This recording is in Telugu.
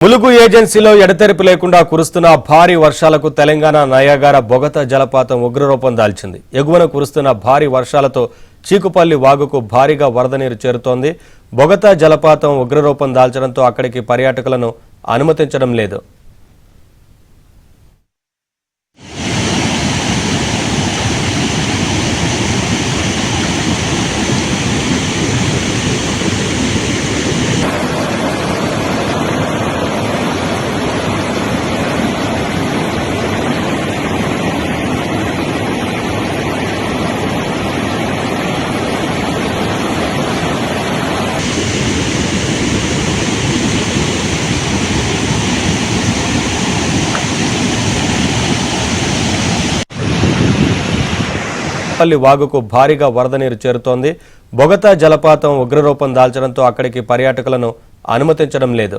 ములుగు ఏజెన్సీలో ఎడతెరిపి లేకుండా కురుస్తున్న భారీ వర్షాలకు తెలంగాణ నయాగార బొగత జలపాతం ఉగ్రరూపం దాల్చింది. ఎగువన కురుస్తున్న భారీ వర్షాలతో చీకుపల్లి వాగుకు భారీగా వరద నీరు చేరుతోంది. బొగత జలపాతం ఉగ్రరూపం దాల్చడంతో అక్కడికి పర్యాటకులను అనుమతించడం లేదు. పల్లి వాగుకు భారీగా వరద నీరు చేరుతోంది. బొగత జలపాతం ఉగ్రరూపం దాల్చడంతో అక్కడికి పర్యాటకులను అనుమతించడం లేదు.